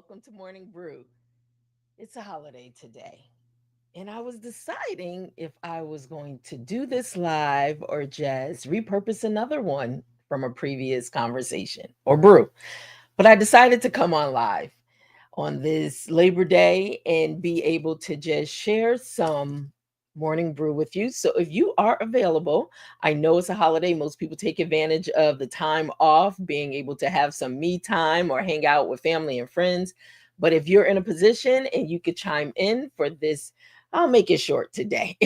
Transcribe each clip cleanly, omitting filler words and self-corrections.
welcome to Morning Brew. It's a holiday today, and I was deciding if I was going to do this live or just repurpose another one from a previous conversation or brew. But I decided to come on live on this Labor Day and be able to just share some morning brew with you. So if you are available, I know it's a holiday. Most people take advantage of the time off, being able to have some me time or hang out with family and friends. But if you're in a position and you could chime in for this, I'll make it short today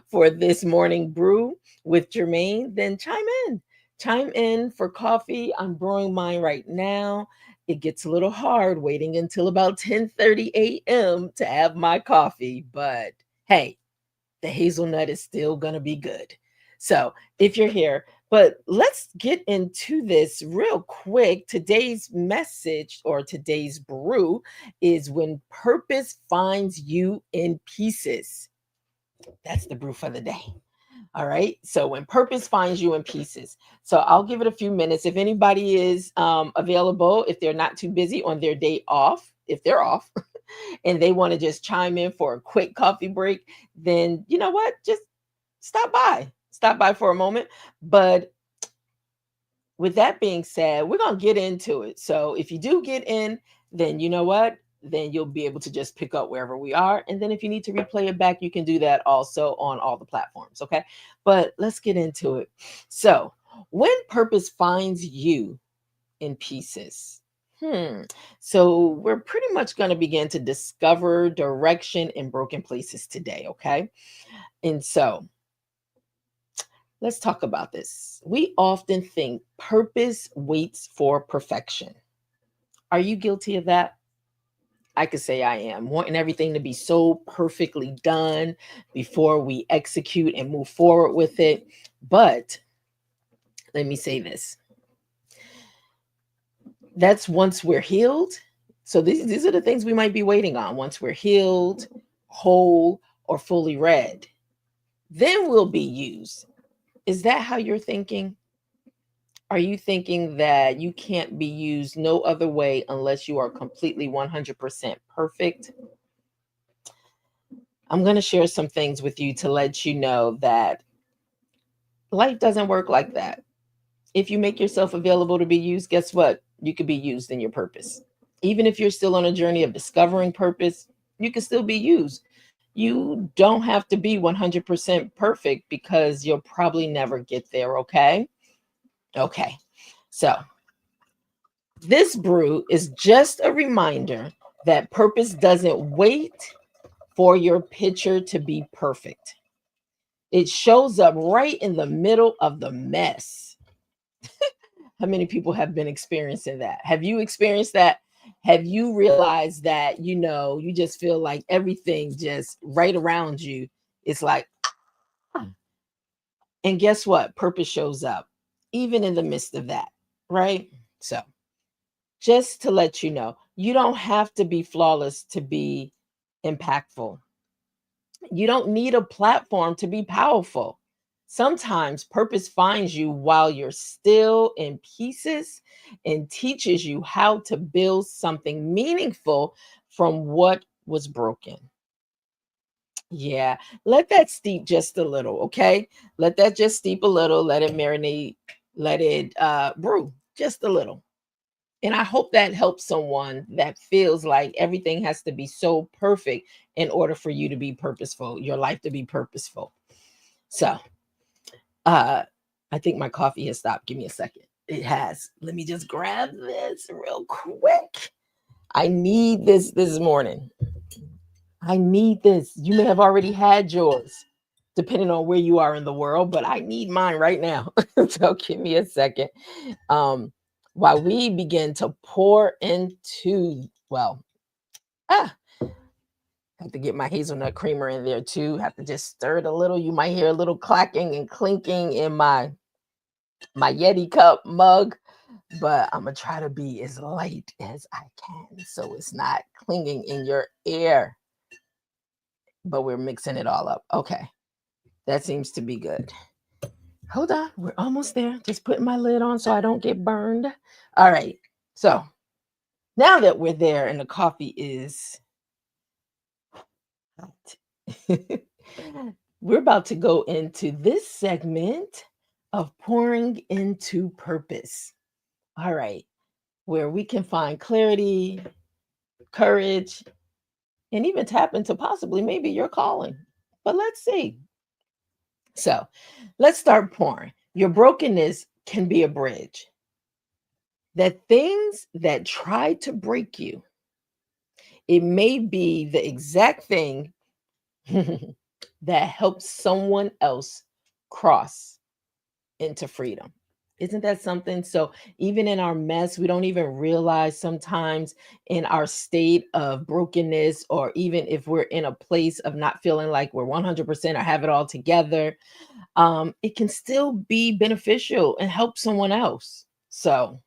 for this morning brew with Germaine, then chime in. Chime in for coffee. I'm brewing mine right now. It gets a little hard waiting until about 10:30 a.m. to have my coffee, but hey, the hazelnut is still going to be good. So, if you're here, but let's get into this real quick. Today's message or today's brew is when purpose finds you in pieces. That's the brew for the day. All right. So when purpose finds you in pieces. So I'll give it a few minutes. If anybody is available, if they're not too busy on their day off, if they're off and they want to just chime in for a quick coffee break, then you know what? Just stop by. Stop by for a moment. But with that being said, we're going to get into it. So if you do get in, then you know what? Then you'll be able to just pick up wherever we are. And then if you need to replay it back, you can do that also on all the platforms. Okay. But let's get into it. So, when purpose finds you in pieces. Hmm. So, we're pretty much going to begin to discover direction in broken places today. Okay. And so, let's talk about this. We often think purpose waits for perfection. Are you guilty of that? I could say I am, wanting everything to be so perfectly done before we execute and move forward with it. But let me say this, that's once we're healed. So these are the things we might be waiting on. Once we're healed, whole, or fully read, then we'll be used. Is that how you're thinking? Are you thinking that you can't be used no other way unless you are completely 100% perfect? I'm going to share some things with you to let you know that life doesn't work like that. If you make yourself available to be used, guess what? You could be used in your purpose. Even if you're still on a journey of discovering purpose, you can still be used. You don't have to be 100% perfect because you'll probably never get there, okay? Okay. So, this brew is just a reminder that purpose doesn't wait for your picture to be perfect. It shows up right in the middle of the mess. How many people have been experiencing that? Have you experienced that? Have you realized that, you just feel like everything just right around you? It's like, "Ah." And guess what? Purpose shows up even in the midst of that, right? So, just to let you know, you don't have to be flawless to be impactful. You don't need a platform to be powerful. Sometimes purpose finds you while you're still in pieces and teaches you how to build something meaningful from what was broken. Yeah, let that steep just a little, okay? Let that just steep a little, let it marinate, let it brew just a little. And I hope that helps someone that feels like everything has to be so perfect in order for you to be purposeful, your life to be purposeful. So, uh, I think my coffee has stopped. Give me a second. It has. Let me just grab this real quick. I need this morning. I need this. You may have already had yours, depending on where you are in the world, but I need mine right now. So give me a second. Um, while we begin to pour into, well, ah, have to get my hazelnut creamer in there too. Have to just stir it a little. You might hear a little clacking and clinking in my Yeti cup mug, but I'm gonna try to be as light as I can so it's not clinging in your ear. But we're mixing it all up. Okay, that seems to be good. Hold on, we're almost there. Just putting my lid on so I don't get burned. All right, so Now that we're there and the coffee is hot, we're about to go into this segment of pouring into purpose. All right, where we can find clarity, courage, and even tap into possibly maybe your calling. But let's see. So let's start pouring. Your brokenness can be a bridge. That things that try to break you, it may be the exact thing that helps someone else cross into freedom. Isn't that something? So, even in our mess, we don't even realize sometimes in our state of brokenness, or even if we're in a place of not feeling like we're 100% or have it all together, it can still be beneficial and help someone else. So,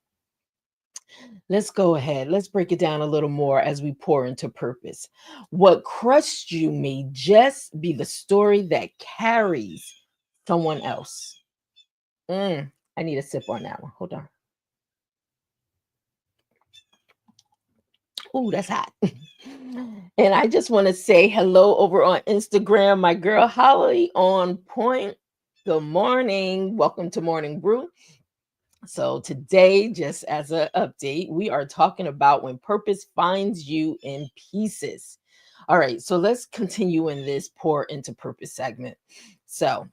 let's go ahead. Let's break it down a little more as we pour into purpose. What crushed you may just be the story that carries someone else. I need a sip on that one. Hold on. Ooh, that's hot. And I just want to say hello over on Instagram, my girl Holly on point. Good morning. Welcome to Morning Brew. So today, just as an update, we are talking about when purpose finds you in pieces. All right, so let's continue in this pour into purpose segment. So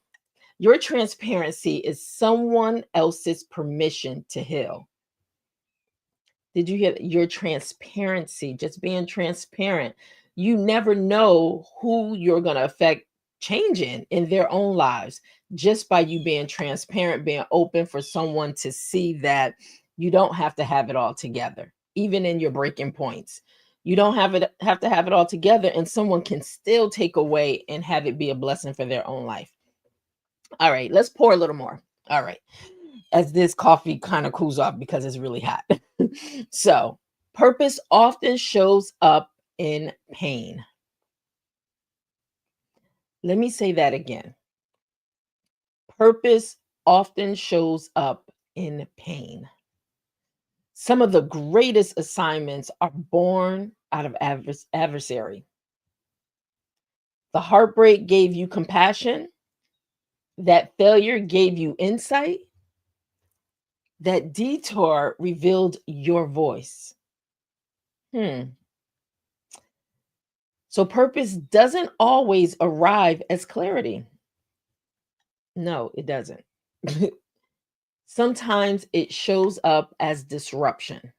your transparency is someone else's permission to heal. Did you hear that? Your transparency, just being transparent? You never know who you're going to affect changing in their own lives just by you being transparent, being open for someone to see that you don't have to have it all together, even in your breaking points. You don't have to have it all together, and someone can still take away and have it be a blessing for their own life. All right, let's pour a little more. All right, as this coffee kind of cools off because it's really hot. So, purpose often shows up in pain. Let me say that again. Purpose often shows up in pain. Some of the greatest assignments are born out of adversary. The heartbreak gave you compassion, that failure gave you insight, that detour revealed your voice. Hmm. So purpose doesn't always arrive as clarity. No, it doesn't. Sometimes it shows up as disruption.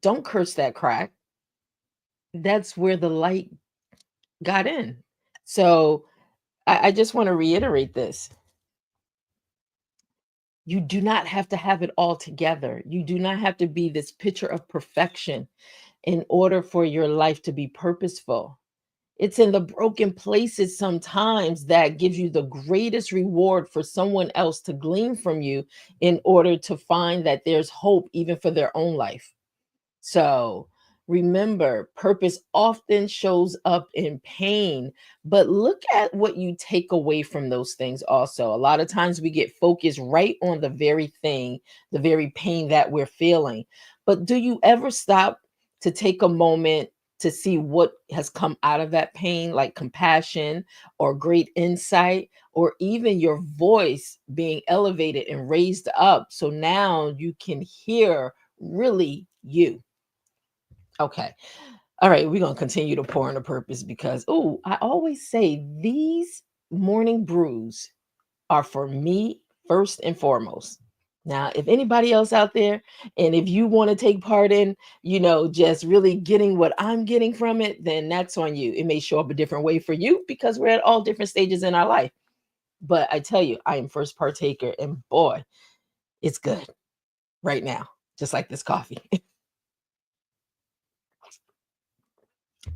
Don't curse that crack. That's where the light got in. So I just want to reiterate this. You do not have to have it all together. You do not have to be this picture of perfection in order for your life to be purposeful. It's in the broken places sometimes that gives you the greatest reward for someone else to glean from you in order to find that there's hope even for their own life. So remember, purpose often shows up in pain, but look at what you take away from those things also. A lot of times we get focused right on the very thing, the very pain that we're feeling. But do you ever stop to take a moment to see what has come out of that pain, like compassion or great insight, or even your voice being elevated and raised up? So now you can hear really you. Okay. All right. We're going to continue to pour into purpose because, oh, I always say these morning brews are for me first and foremost. Now, if anybody else out there, and if you want to take part in, just really getting what I'm getting from it, then that's on you. It may show up a different way for you because we're at all different stages in our life. But I tell you, I am first partaker, and boy, it's good right now, just like this coffee.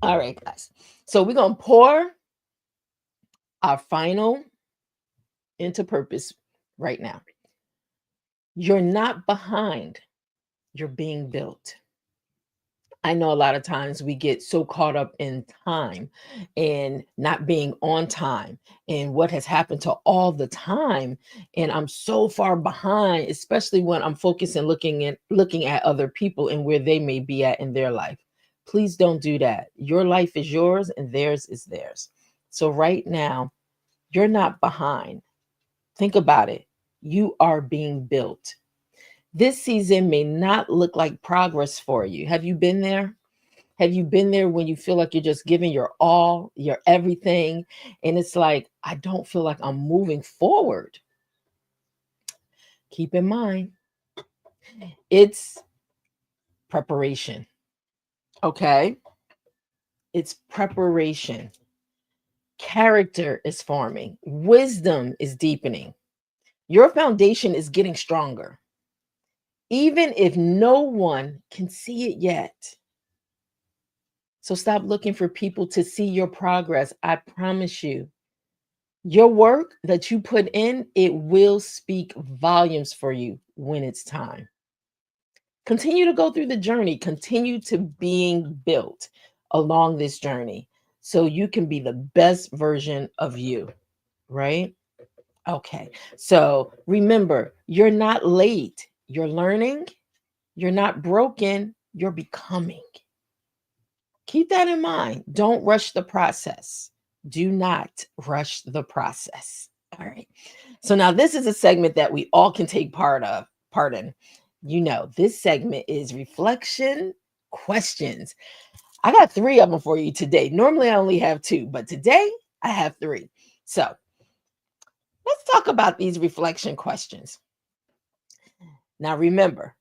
All right, guys. So we're going to pour our final into purpose right now. You're not behind, you're being built. I know a lot of times we get so caught up in time and not being on time and what has happened to all the time. And I'm so far behind, especially when I'm focusing looking at other people and where they may be at in their life. Please don't do that. Your life is yours and theirs is theirs. So right now, you're not behind. Think about it. You are being built. This season may not look like progress for you. Have you been there? Have you been there when you feel like you're just giving your all, your everything, and it's like, I don't feel like I'm moving forward? Keep in mind, it's preparation. Okay? It's preparation. Character is forming, wisdom is deepening. Your foundation is getting stronger, even if no one can see it yet. So stop looking for people to see your progress. I promise you, your work that you put in, it will speak volumes for you when it's time. Continue to go through the journey, continue to being built along this journey so you can be the best version of you, right? Okay. So remember, you're not late. You're learning. You're not broken. You're becoming. Keep that in mind. Don't rush the process. Do not rush the process. All right. So now this is a segment that we all can take part in. This segment is reflection questions. I got 3 of them for you today. Normally I only have 2, but today I have 3. So let's talk about these reflection questions. Now remember,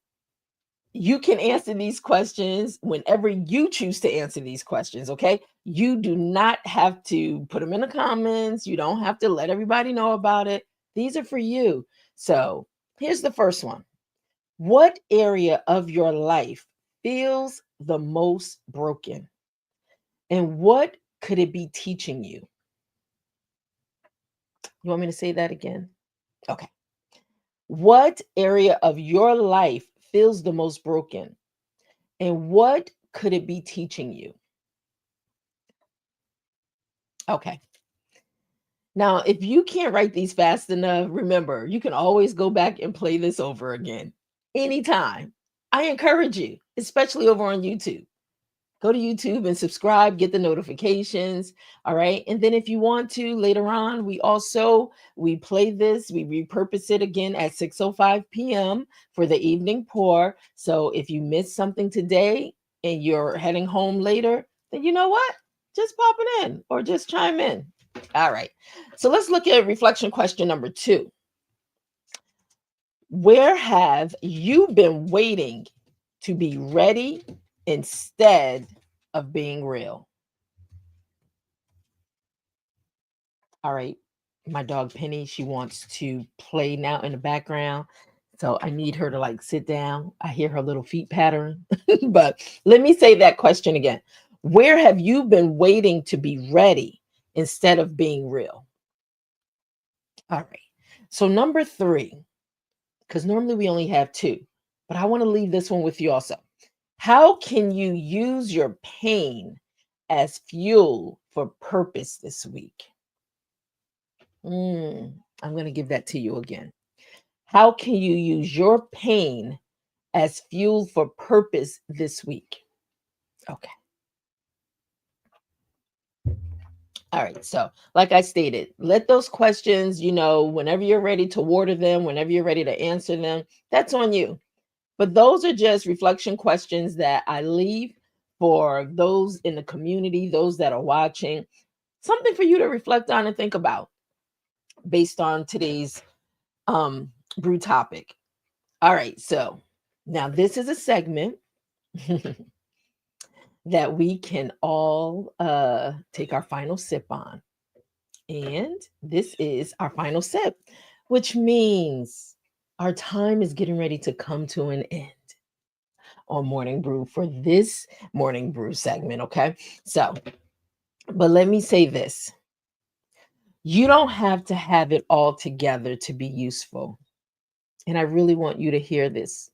you can answer these questions whenever you choose to answer these questions, okay? You do not have to put them in the comments. You don't have to let everybody know about it. These are for you. So here's the first one. What area of your life feels the most broken? And what could it be teaching you? You want me to say that again? Okay. What area of your life feels the most broken? And what could it be teaching you? Okay. Now, if you can't write these fast enough, remember, you can always go back and play this over again anytime. I encourage you, especially over on YouTube. Go to YouTube and subscribe, get the notifications. All right. And then if you want to later on, we play this, we repurpose it again at 6:05 p.m. for the evening pour. So if you missed something today and you're heading home later, then you know what? Just pop it in or just chime in. All right. So let's look at reflection question number 2. Where have you been waiting to be ready instead of being real? All right. My dog Penny, she wants to play now in the background. So I need her to like sit down. I hear her little feet pattering. But let me say that question again. Where have you been waiting to be ready instead of being real? All right. So number 3, because normally we only have 2, but I want to leave this one with you also. How can you use your pain as fuel for purpose this week? I'm going to give that to you again. How can you use your pain as fuel for purpose this week? Okay. All right. So, like I stated, let those questions, whenever you're ready to water them, whenever you're ready to answer them, that's on you. But those are just reflection questions that I leave for those in the community, those that are watching, something for you to reflect on and think about based on today's brew topic. All right. So, now this is a segment that we can all take our final sip on. And this is our final sip, which means our time is getting ready to come to an end on Morning Brew for this Morning Brew segment. Okay. So, but let me say this, you don't have to have it all together to be useful. And I really want you to hear this.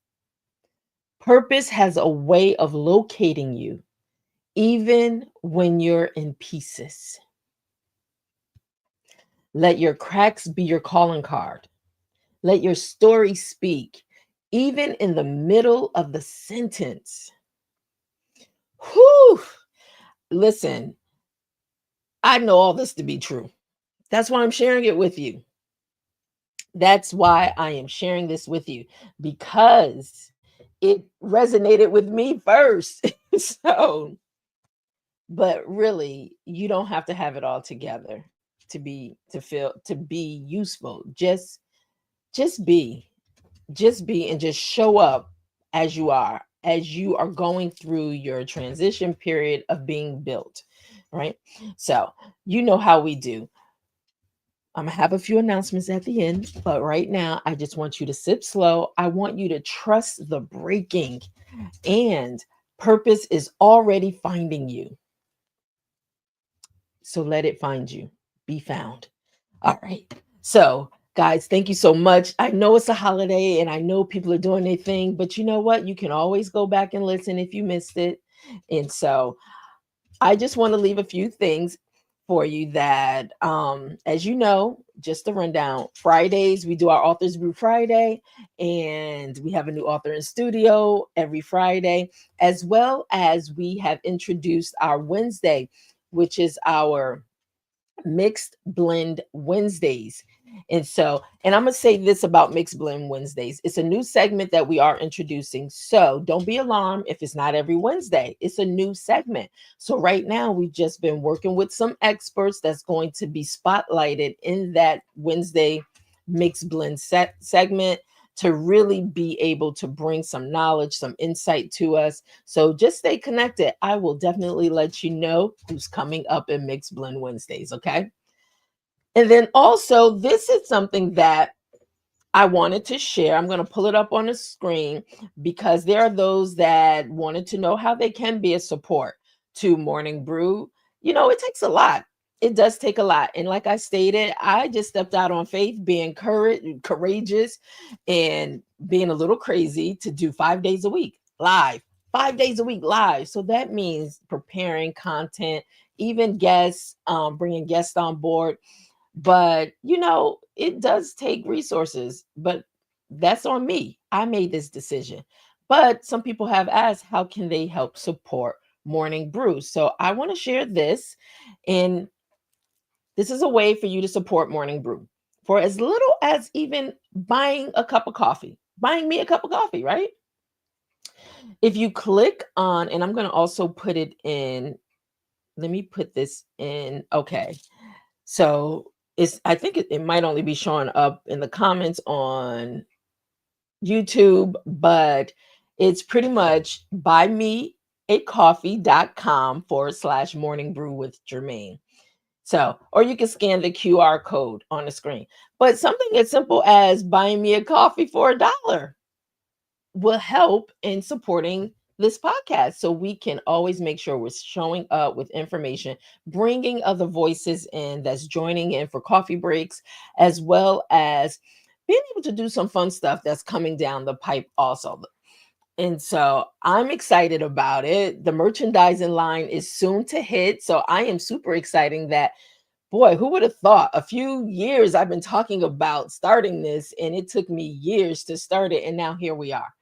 Purpose has a way of locating you even when you're in pieces. Let your cracks be your calling card. Let your story speak, even in the middle of the sentence. Whew. Listen, I know all this to be true. That's why I'm sharing it with you. That's why I am sharing this with you because it resonated with me first. So, but really, you don't have to have it all together to be useful. Just be. Just be and just show up as you are going through your transition period of being built, right? So, you know how we do. I'm gonna have a few announcements at the end, but right now I just want you to sip slow. I want you to trust the breaking, and purpose is already finding you. So let it find you. Be found. All right. So, guys, thank you so much. I know it's a holiday and I know people are doing their thing, but you know what? You can always go back and listen if you missed it. And so, I just want to leave a few things for you that, as you know, just a rundown. Fridays, we do our Authors Brew Friday, and we have a new author in studio every Friday, as well as we have introduced our Wednesday, which is our Mixed Blend Wednesdays. And I'm going to say this about Mixed Blend Wednesdays. It's a new segment that we are introducing. So don't be alarmed if it's not every Wednesday. It's a new segment. So right now, we've just been working with some experts that's going to be spotlighted in that Wednesday Mixed Blend segment to really be able to bring some knowledge, some insight to us. So just stay connected. I will definitely let you know who's coming up in Mixed Blend Wednesdays, okay? And then also, this is something that I wanted to share. I'm going to pull it up on the screen because there are those that wanted to know how they can be a support to Morning Brew. You know, it takes a lot. It does take a lot. And like I stated, I just stepped out on faith, being courageous and being a little crazy to do 5 days a week live, 5 days a week live. So that means preparing content, even guests, bringing guests on board, but, it does take resources, but that's on me. I made this decision. But some people have asked, how can they help support Morning Brew? So I want to share this. And this is a way for you to support Morning Brew for as little as even buying a cup of coffee, buying me a cup of coffee, right? If you click on, and I'm going to also put it in, let me put this in. Okay. So I think it might only be showing up in the comments on YouTube, but it's pretty much buymeacoffee.com/morning brew with Germaine. So, or you can scan the QR code on the screen. But something as simple as buying me a coffee for $1 will help in supporting this podcast, so we can always make sure we're showing up with information, bringing other voices in that's joining in for coffee breaks, as well as being able to do some fun stuff that's coming down the pipe also. And so I'm excited about it. The merchandising line is soon to hit, so I am super excited that, boy, who would have thought? A few years I've been talking about starting this, and it took me years to start it, and now here we are.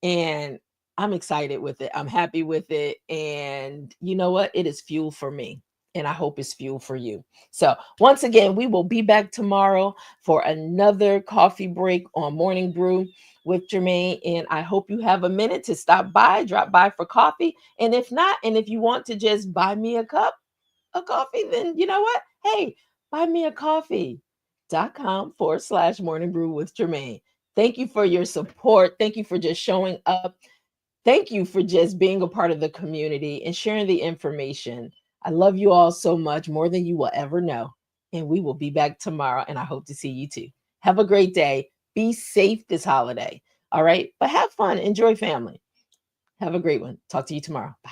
And I'm excited with it. I'm happy with it. And you know what? It is fuel for me. And I hope it's fuel for you. So, once again, we will be back tomorrow for another coffee break on Morning Brew with Germaine. And I hope you have a minute to stop by, drop by for coffee. And if not, and if you want to just buy me a cup of coffee, then you know what? Hey, buy me a coffee.com/morning brew with Germaine. Thank you for your support. Thank you for just showing up. Thank you for just being a part of the community and sharing the information. I love you all so much, more than you will ever know. And we will be back tomorrow, and I hope to see you too. Have a great day. Be safe this holiday. All right. But have fun. Enjoy family. Have a great one. Talk to you tomorrow. Bye.